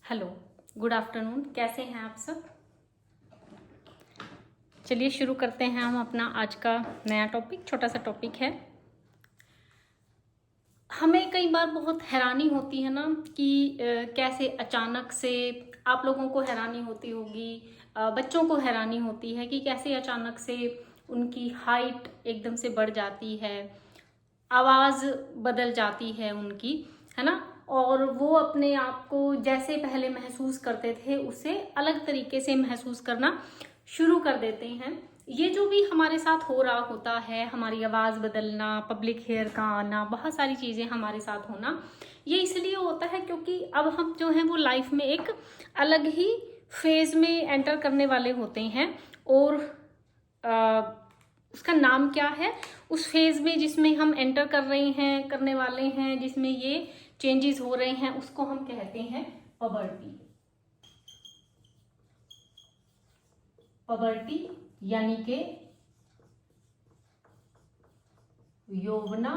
Hello, good afternoon. कैसे हैं आप सब? चलिए शुरू करते हैं हम अपना आज का नया टॉपिक। छोटा सा टॉपिक है। हमें कई बार बहुत हैरानी होती है ना कि कैसे अचानक से आप लोगों को हैरानी होती होगी, बच्चों को हैरानी होती है कि कैसे अचानक से उनकी हाइट एकदम से बढ़ जाती है, आवाज़ बदल जाती है उनकी, है ना। और वो अपने आप को जैसे पहले महसूस करते थे उससे अलग तरीके से महसूस करना शुरू कर देते हैं। ये जो भी हमारे साथ हो रहा होता है, हमारी आवाज़ बदलना, पब्लिक हेयर का आना, बहुत सारी चीज़ें हमारे साथ होना, ये इसलिए होता है क्योंकि अब हम जो हैं वो लाइफ में एक अलग ही फेज में एंटर करने वाले होते हैं। और उसका नाम क्या है, उस फेज में जिसमें हम एंटर कर रहे हैं, करने वाले हैं, जिसमें ये चेंजेस हो रहे हैं, उसको हम कहते हैं पबर्टी। पबर्टी यानी कि यौवना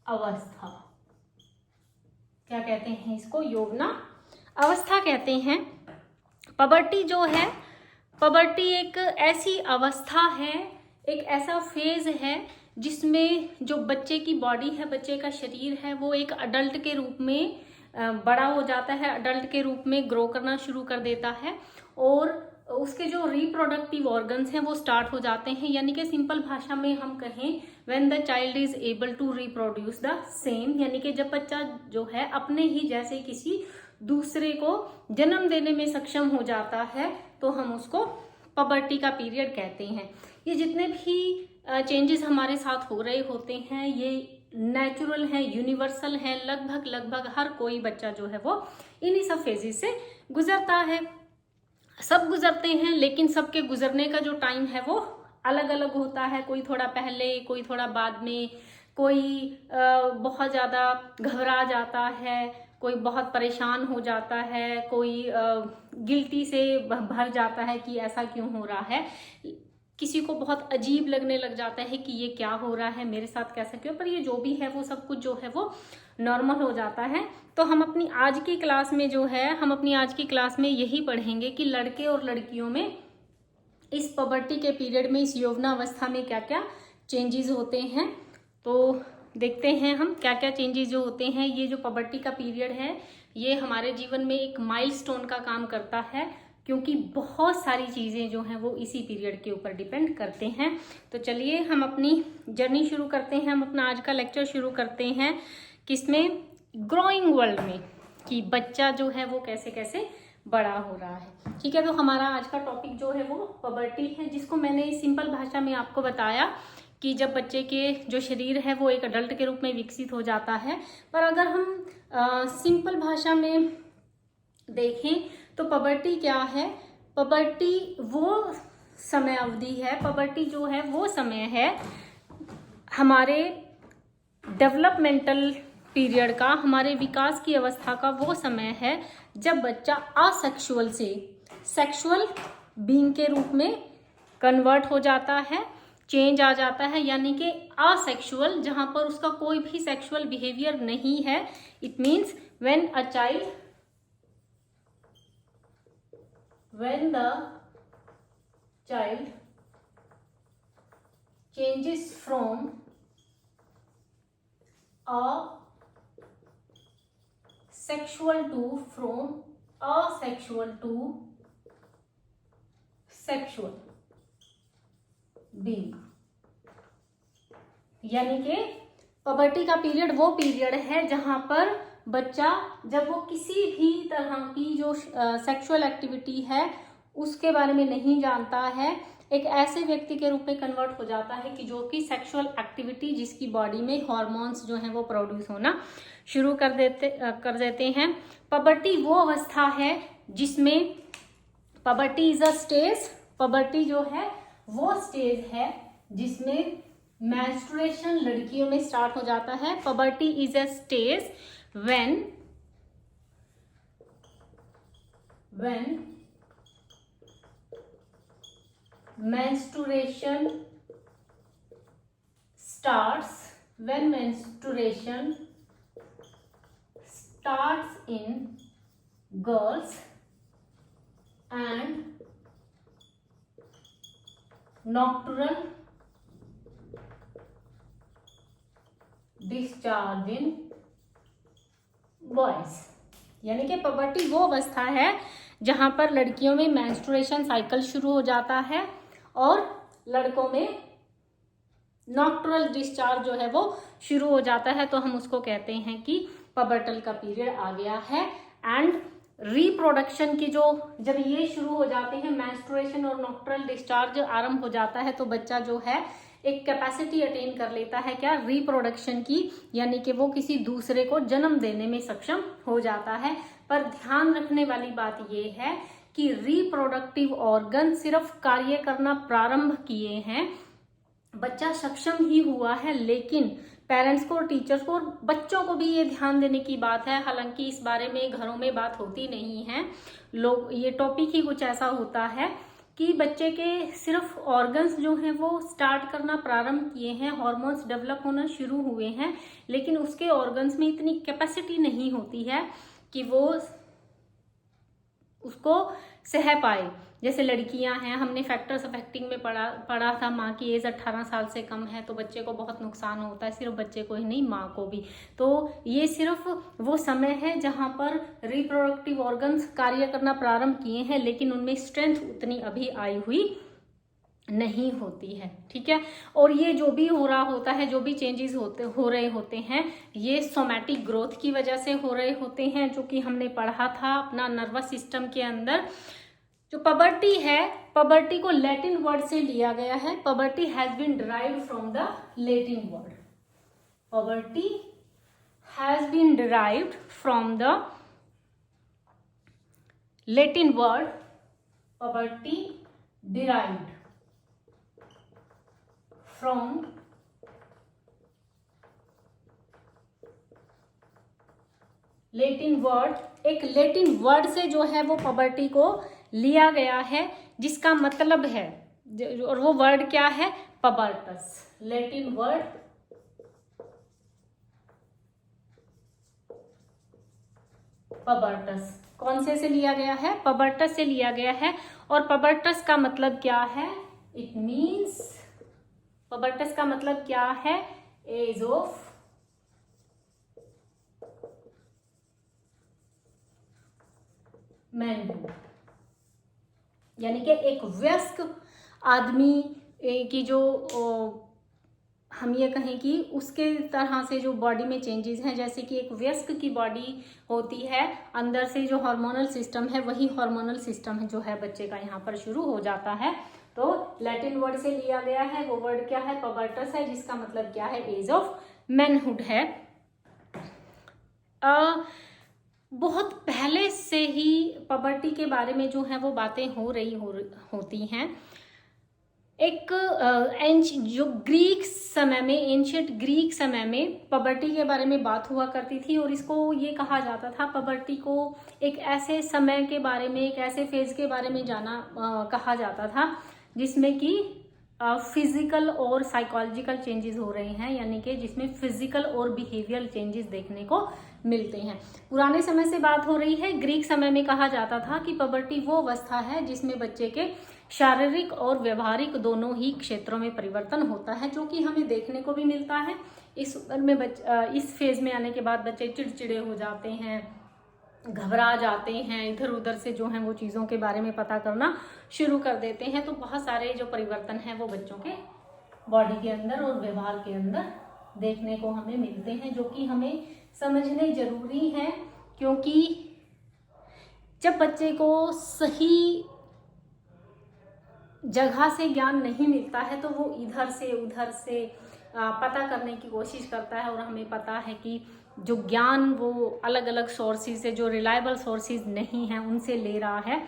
अवस्था। क्या कहते हैं इसको? यौवना अवस्था कहते हैं। पबर्टी जो है, पबर्टी एक ऐसी अवस्था है, एक ऐसा फेज है जिसमें जो बच्चे की बॉडी है, बच्चे का शरीर है, वो एक अडल्ट के रूप में बड़ा हो जाता है, अडल्ट के रूप में ग्रो करना शुरू कर देता है। और उसके जो रिप्रोडक्टिव ऑर्गन्स हैं वो स्टार्ट हो जाते हैं। यानी कि सिंपल भाषा में हम कहें, when the child is able to reproduce the same, यानी कि जब बच्चा जो है अपने ही जैसे किसी दूसरे को जन्म देने में सक्षम हो जाता है, तो हम उसको पबर्टी का पीरियड कहते हैं। ये जितने भी चेंजेस हमारे साथ हो रहे होते हैं ये नेचुरल है, यूनिवर्सल है। लगभग हर कोई बच्चा जो है वो इन्हीं सब फेजेस से गुजरता है। सब गुजरते हैं, लेकिन सबके गुजरने का जो टाइम है वो अलग अलग होता है। कोई थोड़ा पहले, कोई थोड़ा बाद में, कोई बहुत ज़्यादा घबरा जाता है, कोई बहुत परेशान हो जाता है, कोई गिल्टी से भर जाता है कि ऐसा क्यों हो रहा है, किसी को बहुत अजीब लगने लग जाता है कि ये क्या हो रहा है मेरे साथ, कैसा क्यों। पर ये जो भी है वो सब कुछ जो है वो नॉर्मल हो जाता है। तो हम अपनी आज की क्लास में जो है, हम अपनी आज की क्लास में यही पढ़ेंगे कि लड़के और लड़कियों में इस पबर्टी के पीरियड में, इस यौवनावस्था में क्या क्या चेंजेस होते हैं। तो देखते हैं हम क्या क्या चेंजेस जो होते हैं। ये जो पबर्टी का पीरियड है ये हमारे जीवन में एक माइलस्टोन का काम करता है, क्योंकि बहुत सारी चीज़ें जो हैं वो इसी पीरियड के ऊपर डिपेंड करते हैं। तो चलिए हम अपनी जर्नी शुरू करते हैं, हम अपना आज का लेक्चर शुरू करते हैं किसमें? ग्रोइंग वर्ल्ड में, कि बच्चा जो है वो कैसे कैसे बड़ा हो रहा है। ठीक है, तो हमारा आज का टॉपिक जो है वो पबर्टी है, जिसको मैंने सिंपल भाषा में आपको बताया कि जब बच्चे के जो शरीर है वो एक अडल्ट के रूप में विकसित हो जाता है। पर अगर हम सिंपल भाषा में देखें तो पबर्टी क्या है? पबर्टी वो समय अवधि है, पबर्टी जो है वो समय है हमारे डेवलपमेंटल पीरियड का, हमारे विकास की अवस्था का वो समय है जब बच्चा असेक्सुअल से सेक्सुअल बीइंग के रूप में कन्वर्ट हो जाता है, चेंज आ जाता है। यानी कि असेक्सुअल, जहां पर उसका कोई भी सेक्सुअल बिहेवियर नहीं है। It means when the child changes from asexual to sexual being। यानी कि पबर्टी का पीरियड वो पीरियड है जहां पर बच्चा, जब वो किसी भी तरह की जो सेक्सुअल एक्टिविटी है उसके बारे में नहीं जानता है, एक ऐसे व्यक्ति के रूप में कन्वर्ट हो जाता है कि जो कि सेक्सुअल एक्टिविटी, जिसकी बॉडी में हार्मोन्स जो हैं वो प्रोड्यूस होना शुरू कर देते हैं। पबर्टी वो अवस्था है जिसमें, puberty is a stage, puberty जो है वो स्टेज है जिसमें मेंस्ट्रुएशन लड़कियों में स्टार्ट हो जाता है। Puberty is a stage when menstruation starts in girls and nocturnal discharge in boys. यानी कि पबर्टी वो अवस्था है जहां पर लड़कियों में मेंस्ट्रुएशन साइकिल शुरू हो जाता है और लड़कों में नॉक्टर्नल डिस्चार्ज जो है वो शुरू हो जाता है, तो हम उसको कहते हैं कि पबर्टल का पीरियड आ गया है। एंड रिप्रोडक्शन की जो जब ये शुरू हो जाते हैं, मेंस्ट्रुएशन और नॉक्टर्नल डिस्चार्ज आरंभ हो जाता है, तो बच्चा जो है एक कैपेसिटी अटेन कर लेता है क्या, रिप्रोडक्शन की, यानी कि वो किसी दूसरे को जन्म देने में सक्षम हो जाता है। पर ध्यान रखने वाली बात ये है कि रिप्रोडक्टिव ऑर्गन सिर्फ कार्य करना प्रारंभ किए हैं, बच्चा सक्षम ही हुआ है, लेकिन पेरेंट्स को और टीचर्स को और बच्चों को भी ये ध्यान देने की बात है। हालांकि इस बारे में घरों में बात होती नहीं है, लोग ये टॉपिक ही कुछ ऐसा होता है कि बच्चे के सिर्फ ऑर्गन्स जो हैं वो स्टार्ट करना प्रारंभ किए हैं, हार्मोन्स डेवलप होना शुरू हुए हैं, लेकिन उसके ऑर्गन्स में इतनी कैपेसिटी नहीं होती है कि वो उसको सह पाए। जैसे लड़कियां हैं, हमने फैक्टर्स अफेक्टिंग में पढ़ा था, माँ की एज 18 साल से कम है तो बच्चे को बहुत नुकसान होता है, सिर्फ बच्चे को ही नहीं माँ को भी। तो ये सिर्फ वो समय है जहाँ पर रिप्रोडक्टिव ऑर्गन्स कार्य करना प्रारंभ किए हैं, लेकिन उनमें स्ट्रेंथ उतनी अभी आई हुई नहीं होती है। ठीक है, और ये जो भी हो रहा होता है, जो भी चेंजेस हो रहे होते हैं, ये सोमैटिक ग्रोथ की वजह से हो रहे होते हैं, जो कि हमने पढ़ा था अपना नर्वस सिस्टम के अंदर। जो पबर्टी है, पबर्टी को लैटिन वर्ड से लिया गया है। Puberty has been derived from the Latin word. Puberty has been derived from the Latin word. Puberty derived from Latin word. एक लैटिन वर्ड से जो है वो पबर्टी को लिया गया है, जिसका मतलब है, और वो वर्ड क्या है, पबर्टस। लैटिन वर्ड पबर्टस कौन से लिया गया है, पबर्टस से लिया गया है। और पबर्टस का मतलब क्या है, इट मीन्स, पबर्टस का मतलब क्या है, एज ऑफ मैनहुड। यानी कि एक वयस्क आदमी की जो हम ये कहें कि उसके तरह से जो बॉडी में चेंजेस हैं, जैसे कि एक वयस्क की बॉडी होती है, अंदर से जो हार्मोनल सिस्टम है वही हार्मोनल सिस्टम जो है बच्चे का यहाँ पर शुरू हो जाता है। तो लैटिन वर्ड से लिया गया है, वो वर्ड क्या है, पबर्टस है, जिसका मतलब क्या है, एज ऑफ मैनहुड है। बहुत पहले से ही पबर्टी के बारे में जो है वो बातें हो रही होती हैं। एक जो ग्रीक समय में, एंशियंट ग्रीक समय में पबर्टी के बारे में बात हुआ करती थी, और इसको ये कहा जाता था, पबर्टी को एक ऐसे समय के बारे में, एक ऐसे फेज के बारे में कहा जाता था जिसमें कि फिजिकल और साइकोलॉजिकल चेंजेस हो रहे हैं, यानी कि जिसमें फिजिकल और बिहेवियरल चेंजेस देखने को मिलते हैं। पुराने समय से बात हो रही है। ग्रीक समय में कहा जाता था कि पबर्टी वो अवस्था है जिसमें बच्चे के शारीरिक और व्यवहारिक दोनों ही क्षेत्रों में परिवर्तन होता है, जो कि हमें देखने को भी मिलता है। इस उम्र में इस फेज में आने के बाद बच्चे चिड़चिड़े हो जाते हैं, घबरा जाते हैं, इधर उधर से जो हैं वो चीज़ों के बारे में पता करना शुरू कर देते हैं। तो बहुत सारे जो परिवर्तन हैं वो बच्चों के बॉडी के अंदर और व्यवहार के अंदर देखने को हमें मिलते हैं, जो कि हमें समझने जरूरी हैं, क्योंकि जब बच्चे को सही जगह से ज्ञान नहीं मिलता है तो वो इधर से उधर से पता करने की कोशिश करता है, और हमें पता है कि जो ज्ञान वो अलग अलग सोर्सेज से, जो रिलायबल सोर्सेज नहीं हैं, उनसे ले रहा है,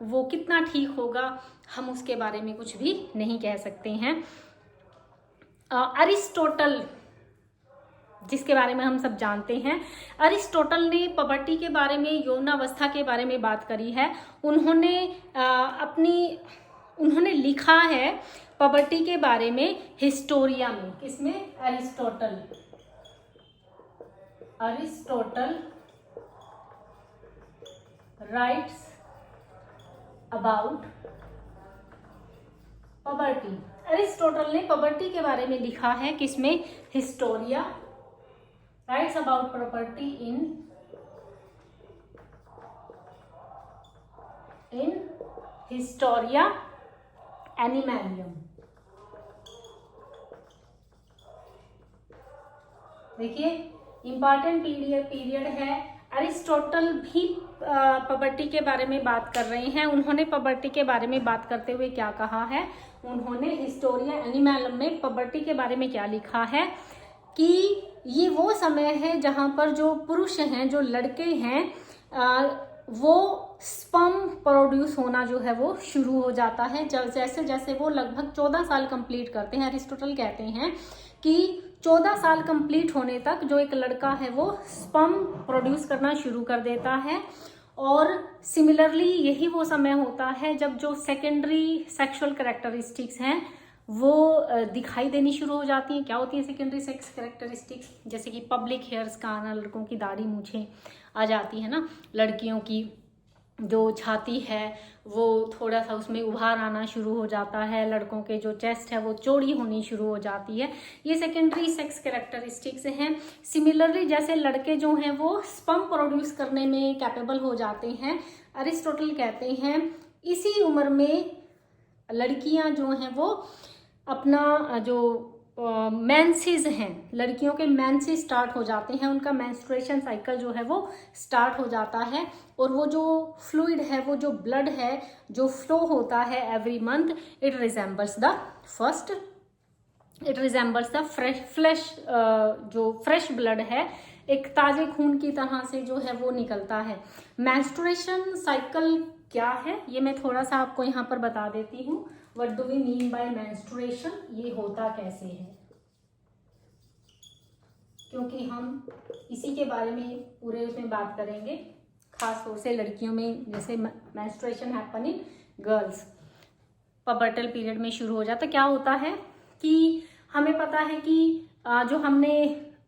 वो कितना ठीक होगा हम उसके बारे में कुछ भी नहीं कह सकते हैं। अरिस्टोटल, जिसके बारे में हम सब जानते हैं, अरिस्टोटल ने पबर्टी के बारे में, यौनावस्था के बारे में बात करी है। उन्होंने लिखा है पबर्टी के बारे में हिस्टोरिया में। किसमें? Aristotle writes about puberty. Aristotle ने पबर्टी के बारे में लिखा है किसमें? Historia. Writes about puberty in Historia Animalium. देखिए इंपॉर्टेंट पीरियड है। अरिस्टोटल भी पबर्टी के बारे में बात कर रहे हैं। उन्होंने पबर्टी के बारे में बात करते हुए क्या कहा है? उन्होंने हिस्टोरिया एनिमलियम में पबर्टी के बारे में क्या लिखा है कि ये वो समय है जहां पर जो पुरुष हैं, जो लड़के हैं, वो स्पर्म प्रोड्यूस होना जो है वो शुरू हो जाता है। जैसे जैसे वो लगभग 14 साल कंप्लीट करते हैं, अरिस्टोटल कहते हैं कि 14 साल कंप्लीट होने तक जो एक लड़का है वो स्पर्म प्रोड्यूस करना शुरू कर देता है। और सिमिलरली यही वो समय होता है जब जो सेकेंडरी सेक्सुअल कैरेक्टरिस्टिक्स हैं वो दिखाई देनी शुरू हो जाती हैं। क्या होती है सेकेंडरी सेक्स कैरेक्टरिस्टिक्स? जैसे कि पब्लिक हेयर्स का आना, लड़कों की दाढ़ी मूछें आ जाती है ना, लड़कियों की जो छाती है वो थोड़ा सा उसमें उभार आना शुरू हो जाता है, लड़कों के जो चेस्ट है वो चौड़ी होनी शुरू हो जाती है। ये सेकेंडरी सेक्स कैरेक्टरिस्टिक्स हैं। सिमिलरली जैसे लड़के जो हैं वो स्पर्म प्रोड्यूस करने में कैपेबल हो जाते हैं, अरिस्टोटल कहते हैं इसी उम्र में लड़कियां जो हैं वो अपना जो मेंसेस हैं, लड़कियों के मेंसेस स्टार्ट हो जाते हैं, उनका मेंस्ट्रुएशन साइकिल जो है वो स्टार्ट हो जाता है। और वो जो फ्लूइड है, वो जो ब्लड है जो फ्लो होता है every month, it resembles the fresh जो फ्रेश ब्लड है, एक ताजे खून की तरह से जो है वो निकलता है। मेंस्ट्रुएशन साइकिल क्या है ये मैं थोड़ा सा आपको यहाँ पर बता देती हूँ। What do we mean by menstruation, ये होता कैसे है, क्योंकि हम इसी के बारे में पूरे उसमें बात करेंगे, खास तौर से लड़कियों में। जैसे menstruation happen in girls, pubertal period में शुरू हो जाता। क्या होता है कि हमें पता है कि जो हमने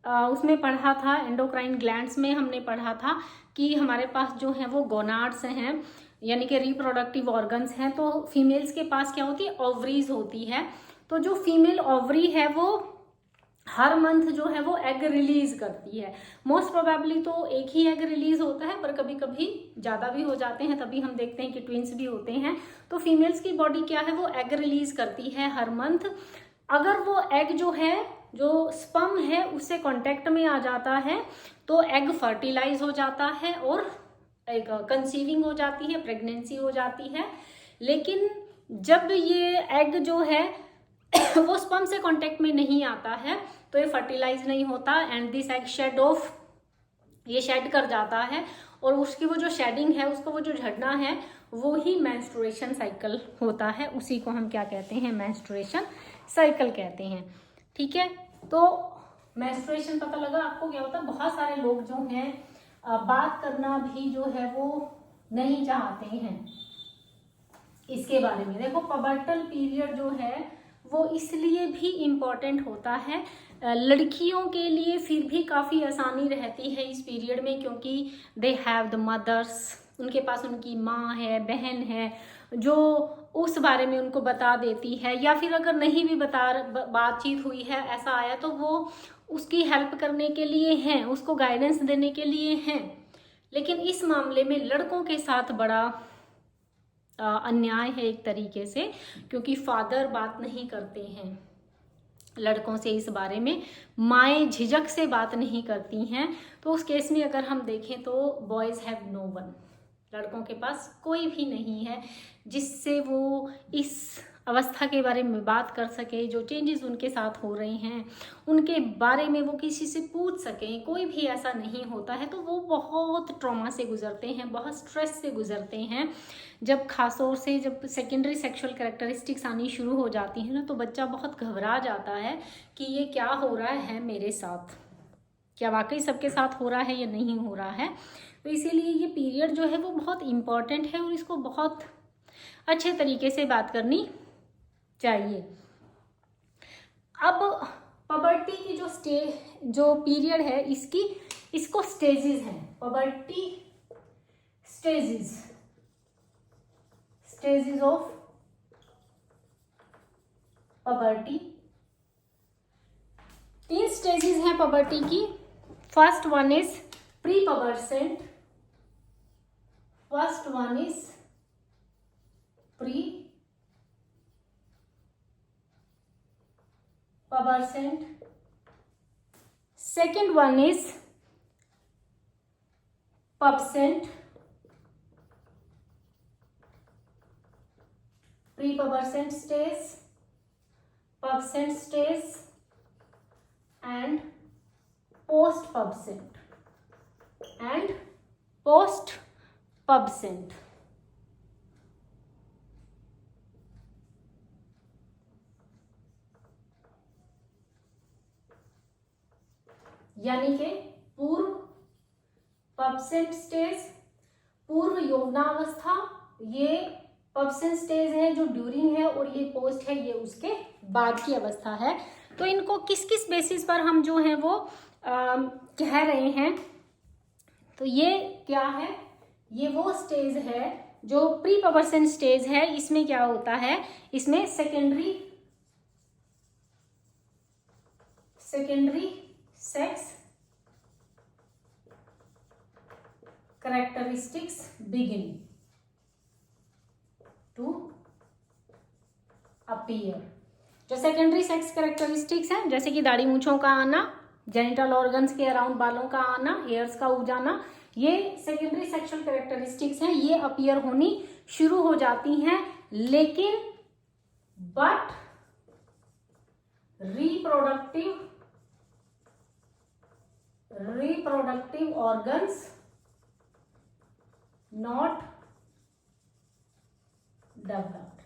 उसमें पढ़ा था, एंडोक्राइन ग्लैंड्स में हमने पढ़ा था कि हमारे पास जो है वो गोनाड्स हैं, यानी कि रिप्रोडक्टिव ऑर्गन्स हैं। तो फीमेल्स के पास क्या होती है? ओवरीज होती है। तो जो फीमेल ओवरी है वो हर मंथ जो है वो एग रिलीज करती है। मोस्ट प्रोबेबली तो एक ही एग रिलीज होता है, पर कभी कभी ज़्यादा भी हो जाते हैं, तभी हम देखते हैं कि ट्विंस भी होते हैं। तो फीमेल्स की बॉडी क्या है, वो एग रिलीज करती है हर मंथ। अगर वो एग जो है, जो स्पर्म है, उससे कांटेक्ट में आ जाता है तो एग फर्टिलाइज हो जाता है और एक कंसीविंग हो जाती है, प्रेगनेंसी हो जाती है। लेकिन जब ये एग जो है वो स्पर्म से कांटेक्ट में नहीं आता है तो ये फर्टिलाइज नहीं होता and this egg shed off, ये शेड कर जाता है। और उसकी वो जो शेडिंग है, उसको वो जो झड़ना है, वो ही मेंस्ट्रुएशन साइकिल होता है। उसी को हम क्या कहते हैं? मेंस्ट्रुएशन साइकिल कहते हैं। ठीक है, तो मेंस्ट्रुएशन पता लगा आपको क्या होता है। बहुत सारे लोग जो हैं बात करना भी जो है वो नहीं चाहते हैं इसके बारे में। देखो पबर्टल पीरियड जो है वो इसलिए भी इम्पॉर्टेंट होता है लड़कियों के लिए, फिर भी काफ़ी आसानी रहती है इस पीरियड में, क्योंकि दे हैव द मदर्स, उनके पास उनकी माँ है, बहन है, जो उस बारे में उनको बता देती है। या फिर अगर नहीं भी बातचीत हुई है, ऐसा आया, तो वो उसकी हेल्प करने के लिए हैं, उसको गाइडेंस देने के लिए हैं। लेकिन इस मामले में लड़कों के साथ बड़ा अन्याय है एक तरीके से, क्योंकि फादर बात नहीं करते हैं लड़कों से इस बारे में, माएँ झिझक से बात नहीं करती हैं। तो उस केस में अगर हम देखें तो बॉयज़ हैव नो वन, लड़कों के पास कोई भी नहीं है जिससे वो इस अवस्था के बारे में बात कर सके, जो चेंजेस उनके साथ हो रहे हैं उनके बारे में वो किसी से पूछ सकें। कोई भी ऐसा नहीं होता है, तो वो बहुत ट्रॉमा से गुजरते हैं, बहुत स्ट्रेस से गुजरते हैं। जब खासतौर से जब सेकेंडरी सेक्सुअल कैरेक्टरिस्टिक्स आनी शुरू हो जाती है ना, तो बच्चा बहुत घबरा जाता है कि ये क्या हो रहा है मेरे साथ, क्या वाकई सबके साथ हो रहा है या नहीं हो रहा है। तो इसीलिए ये पीरियड जो है वो बहुत इम्पॉर्टेंट है और इसको बहुत अच्छे तरीके से बात करनी चाहिए। अब पबर्टी की जो पीरियड है, इसको स्टेजेस हैं। Puberty stages of puberty. 3 stages हैं पबर्टी की। First one is pre pubescent, pre pubescent. Second one is pubescent, pre pubescent stage, pubescent stage and post pubescent। यानी कि पूर्व पबसेंट स्टेज, पूर्व यौवनावस्था, ये पबसेंट स्टेज है जो ड्यूरिंग है, और ये पोस्ट है, ये उसके बाद की अवस्था है। तो इनको किस किस बेसिस पर हम जो है वो कह रहे हैं, तो ये क्या है, ये वो स्टेज है जो प्री पबर्सेंट स्टेज है। इसमें क्या होता है, इसमें secondary sex characteristics begin to appear. जो सेकेंडरी सेक्स कैरेक्टरिस्टिक्स हैं, जैसे कि दाढ़ी मूंछों का आना, जेनिटल ऑर्गन्स के अराउंड बालों का आना, हेयर्स का उग जाना, ये सेकेंडरी सेक्सुअल कैरेक्टरिस्टिक्स हैं, ये अपीयर होनी शुरू हो जाती हैं। लेकिन but reproductive organs not developed.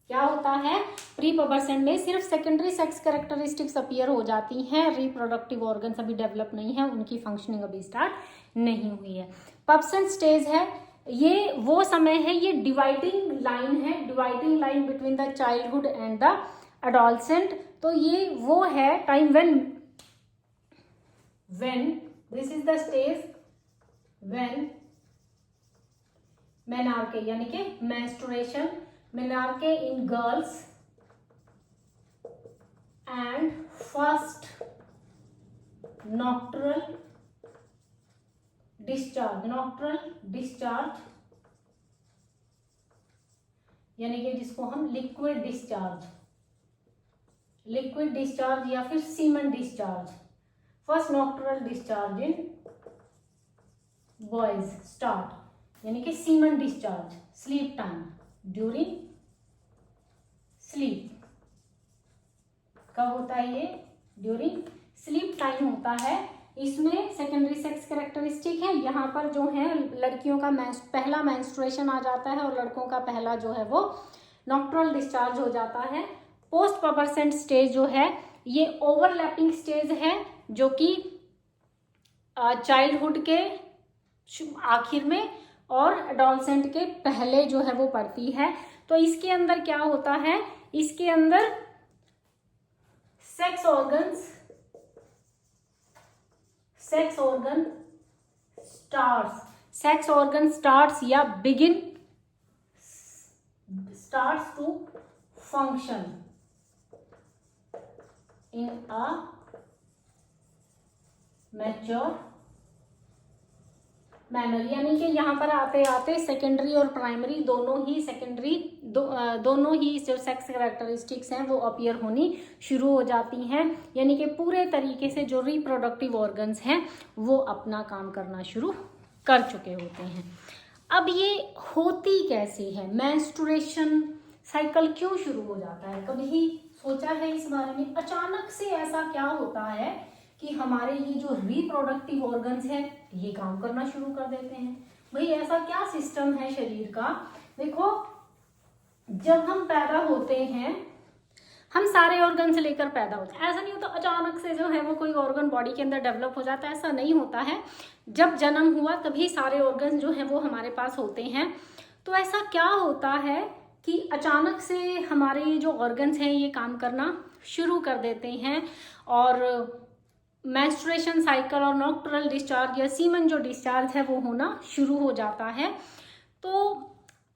क्या होता है, प्री पबर्सेंट में सिर्फ सेकेंडरी सेक्स कैरेक्टरिस्टिक्स अपीयर हो जाती हैं, रिप्रोडक्टिव ऑर्गन्स अभी डेवलप नहीं है, उनकी फंक्शनिंग अभी स्टार्ट नहीं हुई है। पबसेंट स्टेज है, ये वो समय है, ये डिवाइडिंग लाइन है, dividing line between the childhood and the adolescent. तो ये वो है time when this is the stage when menarche यानी कि menstruation, menarche in girls and first nocturnal discharge यानी कि जिसको हम लिक्विड डिस्चार्ज या फिर semen discharge, first nocturnal discharge in boys start, यानी कि semen discharge sleep time, during sleep. कब होता है ये, ड्यूरिंग स्लीप टाइम होता है। इसमें सेकेंडरी सेक्स कैरेक्टरिस्टिक है, यहाँ पर जो है लड़कियों का पहला मेंस्ट्रुएशन आ जाता है और लड़कों का पहला जो है वो नॉक्टरनल डिस्चार्ज हो जाता है। पोस्ट पबर्सेंट स्टेज जो है ये ओवरलैपिंग स्टेज है, जो कि चाइल्डहुड के आखिर में और एडोलसेंट के पहले जो है वो पड़ती है। तो इसके अंदर क्या होता है, इसके अंदर सेक्स ऑर्गन स्टार्ट्स या begin starts to function in a mature manner. यानी कि यहाँ पर आते आते सेकेंडरी और प्राइमरी दोनों ही जो सेक्स कैरेक्टरिस्टिक्स हैं वो अपीयर होनी शुरू हो जाती हैं। यानी कि पूरे तरीके से जो रिप्रोडक्टिव ऑर्गन्स हैं वो अपना काम करना शुरू कर चुके होते हैं। अब ये होती कैसे है, मेंस्ट्रुएशन साइकिल क्यों शुरू हो जाता है, कभी सोचा है इस बारे में? अचानक से ऐसा क्या होता है कि हमारे ये जो रिप्रोडक्टिव ऑर्गन्स हैं ये काम करना शुरू कर देते हैं? भाई ऐसा क्या सिस्टम है शरीर का? देखो, जब हम पैदा होते हैं हम सारे ऑर्गन से लेकर पैदा होते हैं। ऐसा नहीं होता अचानक से जो है वो कोई ऑर्गन बॉडी के अंदर डेवलप हो जाता है, ऐसा नहीं होता है। जब जन्म हुआ तभी सारे ऑर्गन जो हैं वो हमारे पास होते हैं। तो ऐसा क्या होता है कि अचानक से हमारे जो ऑर्गन्स हैं ये काम करना शुरू कर देते हैं और मेंस्ट्रुएशन साइकिल और नॉक्टर्नल डिस्चार्ज या सीमन जो डिस्चार्ज है वो होना शुरू हो जाता है। तो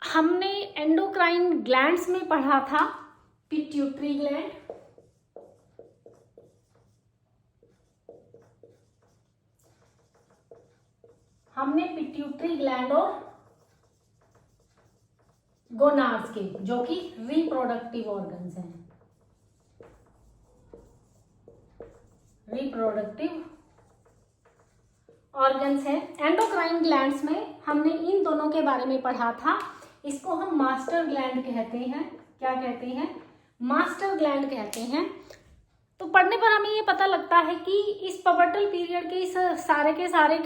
हमने एंडोक्राइन ग्लैंड्स में पढ़ा था पिट्यूटरी ग्लैंड, हमने पिट्यूटरी ग्लैंड और गोनाड्स के, जो कि रिप्रोडक्टिव ऑर्गन्स हैं, रिप्रोडक्टिव ऑर्गन्स हैं। एंडोक्राइन ग्लैंड्स में हमने इन दोनों के बारे में पढ़ा था। इसको हम मास्टर ग्लैंड कहते हैं। क्या कहते हैं? मास्टर ग्लैंड कहते हैं। तो पढ़ने पर हमें ये पता लगता है कि इस पबर्टल पीरियड के इस सारे के सारे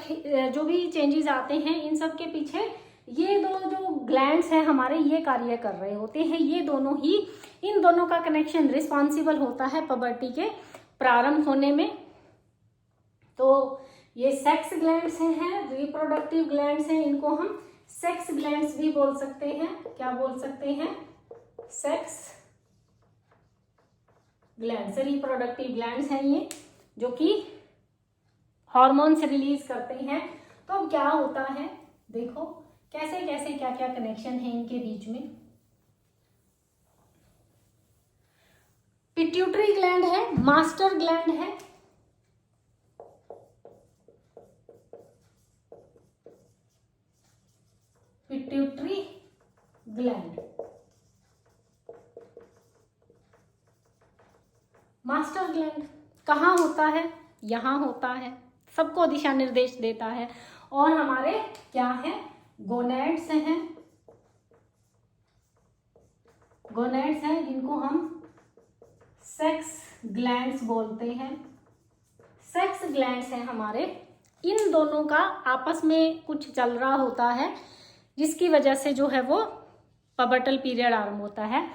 जो भी चेंजेस आते हैं, इन सब के पीछे ये दो जो ग्लैंड्स हैं हमारे, ये कार्य कर रहे होते हैं। ये दोनों ही, इन दोनों का कनेक्शन रिस्पॉन्सिबल होता है पबर्टी के प्रारंभ होने में। तो ये सेक्स ग्लैंड्स हैं, रिप्रोडक्टिव ग्लैंड्स हैं, इनको हम सेक्स ग्लैंड्स भी बोल सकते हैं। क्या बोल सकते हैं? सेक्स ग्लैंड्स, रिप्रोडक्टिव ग्लैंड्स हैं ये, जो कि हार्मोन्स रिलीज करते हैं। तो अब क्या होता है, देखो कैसे कैसे क्या क्या कनेक्शन है इनके बीच में। पिट्यूटरी ग्लैंड है, मास्टर ग्लैंड है, पिट्यूटरी ग्लैंड, मास्टर ग्लैंड कहाँ होता है? यहाँ होता है, सबको दिशा निर्देश देता है। और हमारे क्या है? गोनैड्स हैं, गोनैड्स हैं, इनको हम सेक्स ग्लैंड्स बोलते हैं। सेक्स ग्लैंड्स हैं हमारे। इन दोनों का आपस में कुछ चल रहा होता है, जिसकी वजह से जो है वो पबर्टल पीरियड आरंभ होता है।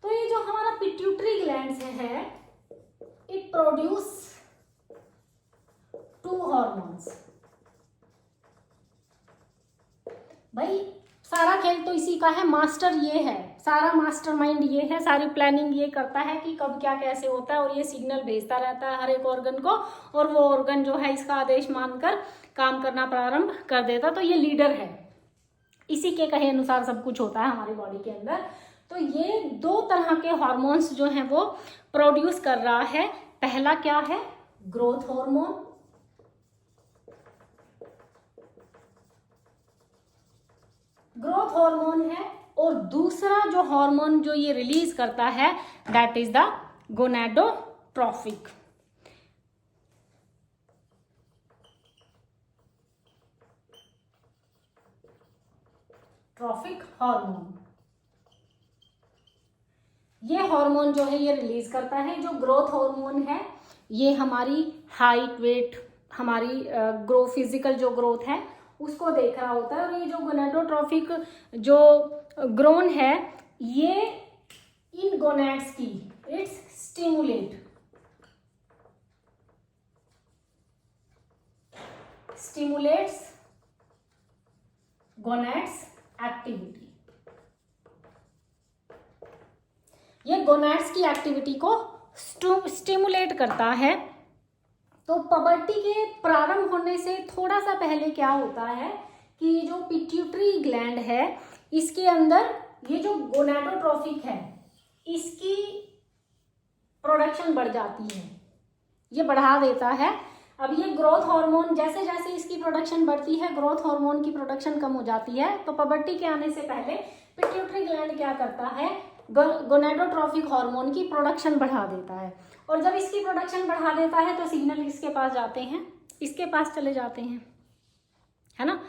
तो ये जो हमारा पिट्यूटरी ग्लैंड्स है, इट प्रोड्यूस 2 हॉर्मोन्स। भाई सारा खेल तो इसी का है, मास्टर ये है, सारा मास्टरमाइंड ये है, सारी प्लानिंग ये करता है कि कब क्या कैसे होता है, और ये सिग्नल भेजता रहता है हर एक ऑर्गन को, और वो ऑर्गन जो है इसका आदेश मानकर काम करना प्रारंभ कर देता। तो ये लीडर है, इसी के कहे अनुसार सब कुछ होता है हमारी बॉडी के अंदर। तो ये 2 तरह के हार्मोन्स जो हैं वो प्रोड्यूस कर रहा है। पहला क्या है? ग्रोथ हार्मोन, ग्रोथ हार्मोन है। और दूसरा जो हार्मोन जो ये रिलीज करता है, that is the gonadotrophic. Trophic hormone, ये हार्मोन जो है ये रिलीज करता है। जो ग्रोथ हार्मोन है ये हमारी हाइट, वेट, हमारी ग्रो फिजिकल जो ग्रोथ है उसको देख रहा होता है। और ये जो गोनाडोट्रोफिक जो ग्रोन है, ये इन गोनैड्स की इट्स स्टिमुलेट्स गोनैड्स एक्टिविटी। ये गोनैड्स की एक्टिविटी को स्टिमुलेट करता है। तो पबर्टी के प्रारंभ होने से थोड़ा सा पहले क्या होता है कि जो पिट्यूटरी ग्लैंड है इसके अंदर ये जो गोनाडोट्रोफिक है इसकी प्रोडक्शन बढ़ जाती है, ये बढ़ा देता है। अब ये ग्रोथ हार्मोन, जैसे जैसे इसकी प्रोडक्शन बढ़ती है ग्रोथ हार्मोन की प्रोडक्शन कम हो जाती है। तो पबर्टी के आने से पहले पिट्यूटरी ग्लैंड क्या करता है? गोनाडोट्रोफिक हार्मोन की प्रोडक्शन बढ़ा देता है। और जब इसकी प्रोडक्शन बढ़ा देता है तो सिग्नल किसके पास जाते हैं? इसके पास चले जाते हैं, है ना।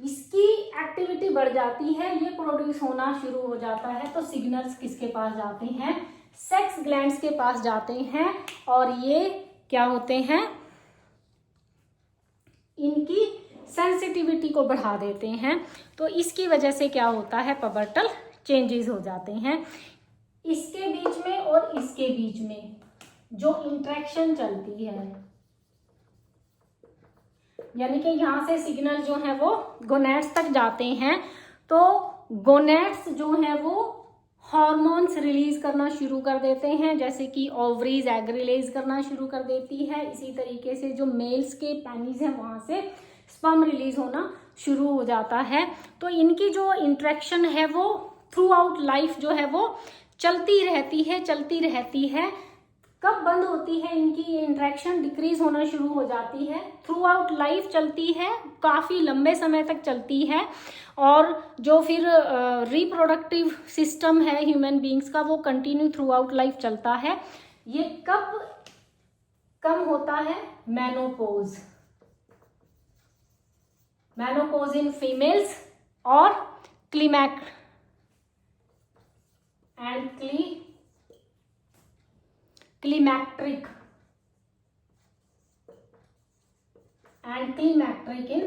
इसकी एक्टिविटी बढ़ जाती है, ये प्रोड्यूस होना शुरू हो जाता है। तो सिग्नल्स किसके पास जाते हैं? सेक्स ग्लैंड्स के पास जाते हैं। और ये क्या होते हैं? इनकी सेंसिटिविटी को बढ़ा देते हैं। तो इसकी वजह से क्या होता है? पबर्टल चेंजेस हो जाते हैं। इसके बीच में और इसके बीच में जो इंटरेक्शन चलती है, यानी कि यहाँ से सिग्नल जो है वो गोनैड्स तक जाते हैं। तो गोनैड्स जो है वो हार्मोन्स रिलीज करना शुरू कर देते हैं, जैसे कि ओवरीज एग रिलीज करना शुरू कर देती है। इसी तरीके से जो मेल्स के पेनिस हैं वहां से स्पर्म रिलीज होना शुरू हो जाता है। तो इनकी जो इंट्रैक्शन है वो थ्रू आउट लाइफ जो है वो चलती रहती है। कब बंद होती है इनकी ये इंट्रैक्शन? डिक्रीज होना शुरू हो जाती है। थ्रू आउट लाइफ चलती है, काफी लंबे समय तक चलती है। और जो फिर रिप्रोडक्टिव सिस्टम है ह्यूमन बींग्स का वो कंटिन्यू थ्रू आउट लाइफ चलता है। ये कब कम होता है? मेनोपोज इन फीमेल्स और क्लीमैक्ट्रिक इन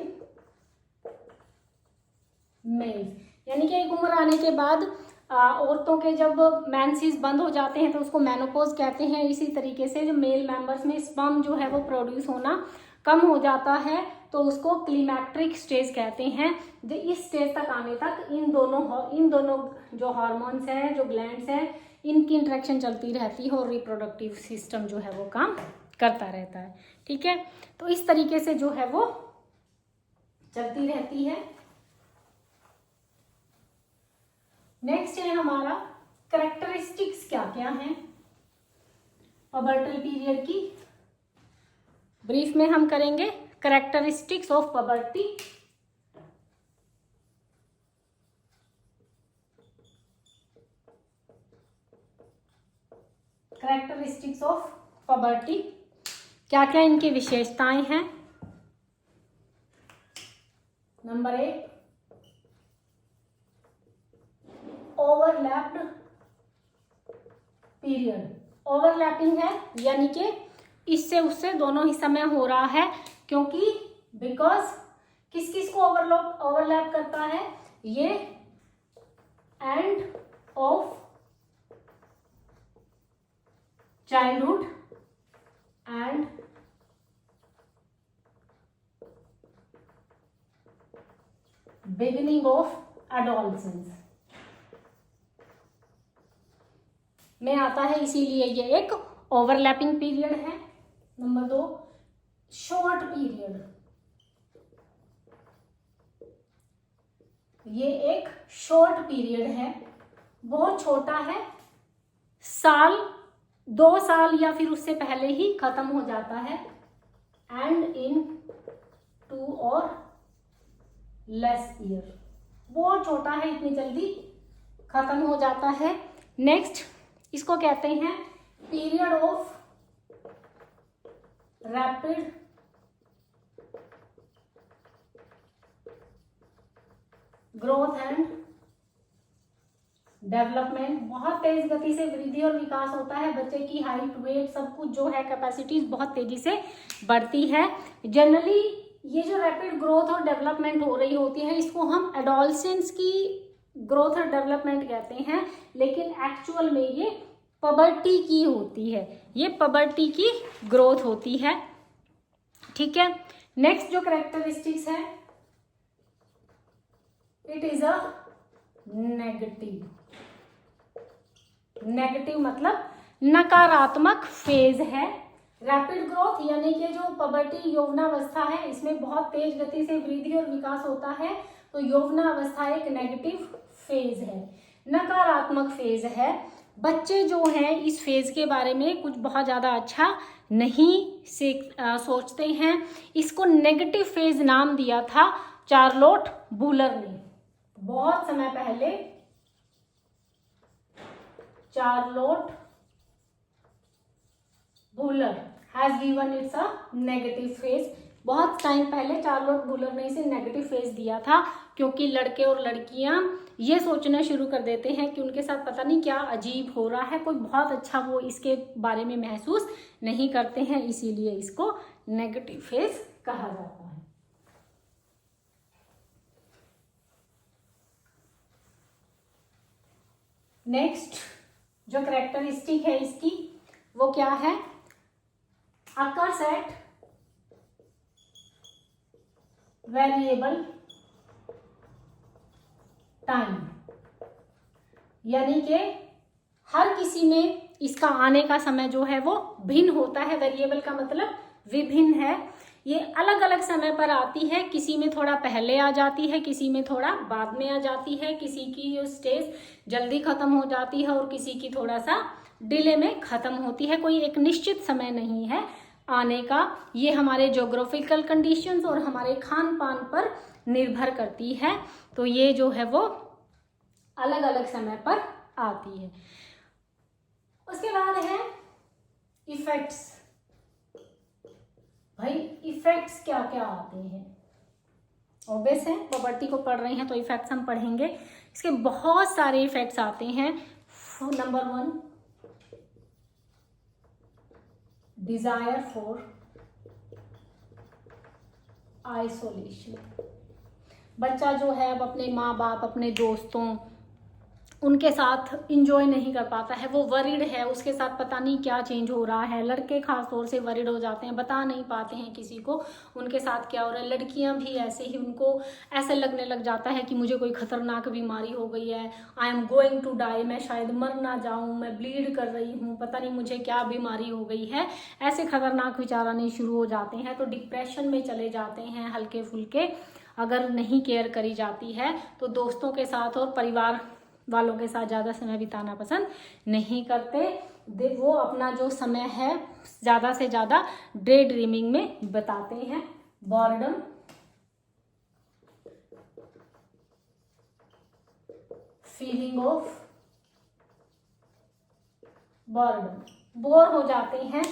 मेल्स। यानी कि एक उम्र आने के बाद औरतों के जब मेंसेस बंद हो जाते हैं तो उसको मेनोपॉज कहते हैं। इसी तरीके से जो मेल मेंबर्स में स्पर्म जो है वो प्रोड्यूस होना कम हो जाता है तो उसको क्लीमैक्ट्रिक स्टेज कहते हैं। इस स्टेज तक आने तक इन दोनों जो हार्मोन्स हैं, जो ग्लैंड्स हैं, इनकी इंट्रैक्शन चलती रहती है और रिप्रोडक्टिव सिस्टम जो है वो काम करता रहता है। ठीक है, तो इस तरीके से जो है वो चलती रहती है। नेक्स्ट है हमारा कैरेक्टरिस्टिक्स क्या क्या हैं पबर्टल पीरियड की। ब्रीफ में हम करेंगे characteristics of puberty. Characteristics of puberty, क्या क्या इनकी विशेषताएं हैं। Number 1, overlapped period. ओवरलैपिंग है यानी कि इससे उससे दोनों ही समय हो रहा है, क्योंकि बिकॉज किस किस को ओवरलैप करता है? ये end of childhood and beginning of adolescence में आता है, इसीलिए ये एक ओवरलैपिंग पीरियड है। Number 2, short period. ये एक शॉर्ट पीरियड है, बहुत छोटा है, साल 2 साल या फिर उससे पहले ही खत्म हो जाता है। एंड इन 2 और लेस ईयर, बहुत छोटा है, इतनी जल्दी खत्म हो जाता है। नेक्स्ट इसको कहते हैं period of rapid growth and development. बहुत तेज गति से वृद्धि और विकास होता है, बच्चे की हाइट, वेट, सब कुछ जो है कैपेसिटीज बहुत तेजी से बढ़ती है। जनरली ये जो रैपिड ग्रोथ और डेवलपमेंट हो रही होती है इसको हम एडोलसेंस की ग्रोथ और डेवलपमेंट कहते हैं, लेकिन एक्चुअल में ये पबर्टी की होती है, ये पबर्टी की ग्रोथ होती है। ठीक है, नेक्स्ट जो कैरेक्टरिस्टिक्स है, इट इज अ नेगेटिव मतलब नकारात्मक फेज है। रैपिड ग्रोथ यानी कि जो पबर्टी यौवनावस्था है इसमें बहुत तेज गति से वृद्धि और विकास होता है, तो यौवनावस्था एक नेगेटिव फेज है, नकारात्मक फेज है। बच्चे जो हैं इस फेज के बारे में कुछ बहुत ज़्यादा अच्छा नहीं सोचते हैं। इसको नेगेटिव फेज नाम दिया था चार्लोट बूलर ने बहुत समय पहले। Charlotte Wular has given it's a negative phase. बहुत टाइम पहले चार्लोट बूलर ने इसे नेगेटिव फेज दिया था, क्योंकि लड़के और लड़कियां ये सोचना शुरू कर देते हैं कि उनके साथ पता नहीं क्या अजीब हो रहा है, कोई बहुत अच्छा वो इसके बारे में महसूस नहीं करते हैं, इसीलिए इसको नेगेटिव फेज कहा जाता है। नेक्स्ट जो कैरेक्टरिस्टिक है इसकी वो क्या है? अकर्स एट वेरिएबल टाइम, यानी कि हर किसी में इसका आने का समय जो है वो भिन्न होता है। वेरिएबल का मतलब विभिन्न है। ये अलग अलग समय पर आती है, किसी में थोड़ा पहले आ जाती है, किसी में थोड़ा बाद में आ जाती है, किसी की जो स्टेज जल्दी खत्म हो जाती है और किसी की थोड़ा सा डिले में खत्म होती है। कोई एक निश्चित समय नहीं है आने का। ये हमारे ज्योग्राफिकल कंडीशंस और हमारे खान पान पर निर्भर करती है। तो ये जो है वो अलग अलग समय पर आती है। उसके बाद है इफेक्ट्स। भाई इफेक्ट्स क्या क्या आते हैं? ऑब्वियस है, पॉवर्टी को पढ़ रहे हैं तो इफेक्ट्स हम पढ़ेंगे। इसके बहुत सारे इफेक्ट्स आते हैं। Number 1, desire for isolation. बच्चा जो है अब अपने माँ बाप, अपने दोस्तों, उनके साथ इंजॉय नहीं कर पाता है, वो वरीड है, उसके साथ पता नहीं क्या चेंज हो रहा है। लड़के खास तौर से वरीड हो जाते हैं, बता नहीं पाते हैं किसी को उनके साथ क्या हो रहा है। लड़कियां भी ऐसे ही, उनको ऐसे लगने लग जाता है कि मुझे कोई खतरनाक बीमारी हो गई है, I am going to die, मैं शायद मर ना जाऊं, मैं ब्लीड कर रही हूँ, पता नहीं मुझे क्या बीमारी हो गई है। ऐसे खतरनाक विचार आने शुरू हो जाते हैं, तो डिप्रेशन में चले जाते हैं हल्के फुल्के। अगर नहीं केयर करी जाती है तो दोस्तों के साथ और परिवार वालों के साथ ज़्यादा समय बिताना पसंद नहीं करते। वो अपना जो समय है ज़्यादा से ज़्यादा डे ड्रीमिंग में बिताते हैं। Boredom, feeling of boredom, bore हो जाते हैं।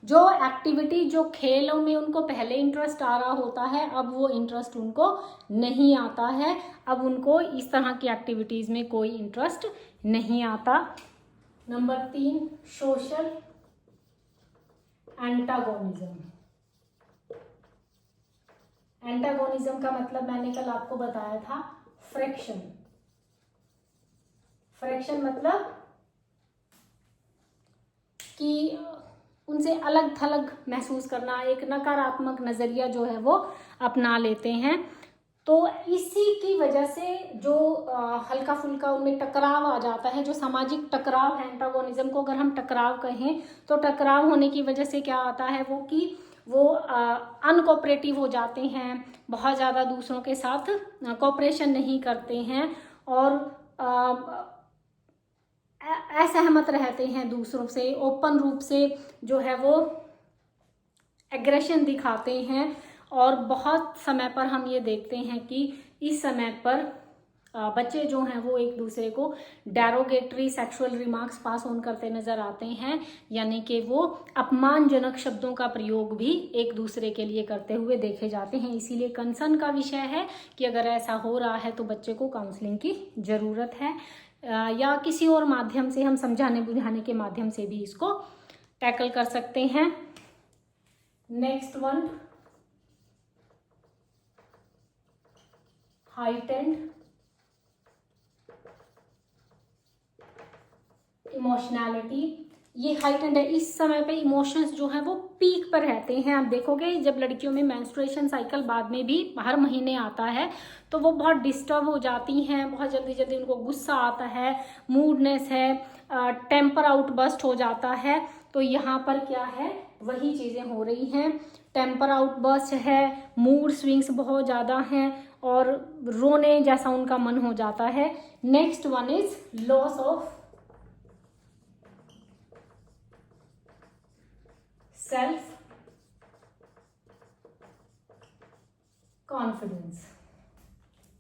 जो एक्टिविटी, जो खेलों में उनको पहले इंटरेस्ट आ रहा होता है, अब वो इंटरेस्ट उनको नहीं आता है। अब उनको इस तरह की एक्टिविटीज में कोई इंटरेस्ट नहीं आता। Number 3, social antagonism. एंटागोनिज्म का मतलब मैंने कल आपको बताया था, फ्रिक्शन। फ्रिक्शन मतलब कि उनसे अलग थलग महसूस करना, एक नकारात्मक नजरिया जो है वो अपना लेते हैं। तो इसी की वजह से जो हल्का फुल्का उनमें टकराव आ जाता है, जो सामाजिक टकराव है, एंटागोनिज्म को अगर हम टकराव कहें तो टकराव होने की वजह से क्या आता है वो कि वो अनकोऑपरेटिव हो जाते हैं, बहुत ज़्यादा दूसरों के साथ कोऑपरेशन नहीं करते हैं और असहमत रहते हैं दूसरों से, ओपन रूप से जो है वो एग्रेशन दिखाते हैं। और बहुत समय पर हम ये देखते हैं कि इस समय पर बच्चे जो हैं वो एक दूसरे को derogatory sexual remarks pass on करते नजर आते हैं, यानी कि वो अपमानजनक शब्दों का प्रयोग भी एक दूसरे के लिए करते हुए देखे जाते हैं। इसीलिए कंसर्न का विषय है कि अगर ऐसा हो रहा है तो बच्चे को काउंसलिंग की ज़रूरत है, या किसी और माध्यम से हम समझाने बुझाने के माध्यम से भी इसको टैकल कर सकते हैं। Next one, heightened emotionality. ये हाइटेंड है, इस समय पे इमोशंस जो है वो पीक पर रहते हैं। आप देखोगे जब लड़कियों में मेंस्ट्रुएशन साइकिल बाद में भी हर महीने आता है तो वो बहुत डिस्टर्ब हो जाती हैं, बहुत जल्दी जल्दी उनको गुस्सा आता है, मूडनेस है, टेम्पर आउटबर्स्ट हो जाता है। तो यहाँ पर क्या है, वही चीज़ें हो रही हैं, टेम्पर आउटबर्स्ट है, मूड स्विंग्स बहुत ज़्यादा हैं और रोने जैसा उनका मन हो जाता है। Next one is loss of self confidence.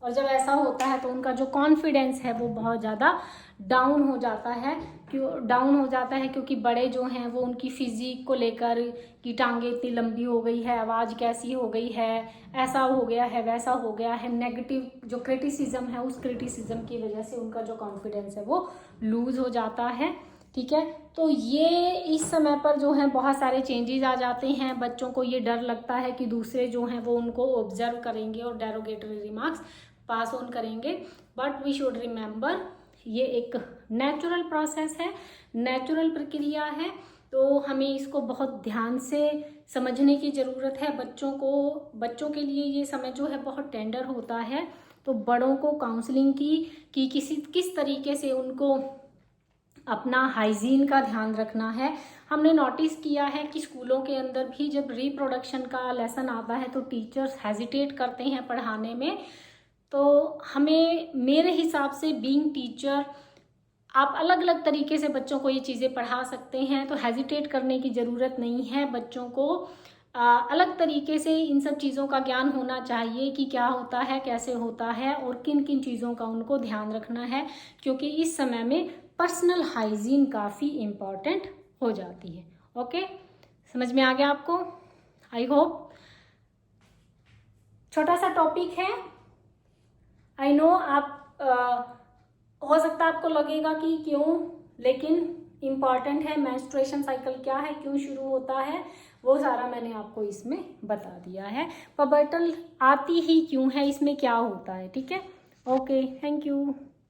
और जब ऐसा होता है तो उनका जो कॉन्फिडेंस है वो बहुत ज़्यादा डाउन हो जाता है। क्योंकि बड़े जो हैं वो उनकी फिजिक को लेकर कि टांगे इतनी लंबी हो गई है, आवाज़ कैसी हो गई है, ऐसा हो गया है, वैसा हो गया है, नेगेटिव जो क्रिटिसिज्म है उस क्रिटिसिज्म की वजह से उनका जो कॉन्फिडेंस है वो लूज हो जाता है। ठीक है, तो ये इस समय पर जो है बहुत सारे चेंजेस आ जाते हैं। बच्चों को ये डर लगता है कि दूसरे जो हैं वो उनको ऑब्जर्व करेंगे और डेरोगेटरी रिमार्क्स पास ऑन करेंगे। बट वी शुड रिमेंबर ये एक नेचुरल प्रोसेस है, नेचुरल प्रक्रिया है, तो हमें इसको बहुत ध्यान से समझने की ज़रूरत है। बच्चों के लिए ये समय जो है बहुत टेंडर होता है, तो बड़ों को काउंसलिंग की कि किस तरीके से उनको अपना हाइजीन का ध्यान रखना है। हमने नोटिस किया है कि स्कूलों के अंदर भी जब रिप्रोडक्शन का लेसन आता है तो टीचर्स हेजिटेट करते हैं पढ़ाने में। तो हमें, मेरे हिसाब से बीइंग टीचर, आप अलग अलग तरीके से बच्चों को ये चीज़ें पढ़ा सकते हैं, तो हेजिटेट करने की ज़रूरत नहीं है। बच्चों को अलग तरीके से इन सब चीज़ों का ज्ञान होना चाहिए कि क्या होता है, कैसे होता है और किन किन चीज़ों का उनको ध्यान रखना है, क्योंकि इस समय में पर्सनल हाइजीन काफ़ी इम्पॉर्टेंट हो जाती है। ओके, समझ में आ गया आपको? I hope. छोटा सा टॉपिक है, आई नो आप हो सकता है आपको लगेगा कि क्यों, लेकिन इम्पॉर्टेंट है। मेंस्ट्रुएशन साइकिल क्या है, क्यों शुरू होता है, वो सारा मैंने आपको इसमें बता दिया है। पबर्टल आती ही क्यों है, इसमें क्या होता है, ठीक है। Okay, thank you.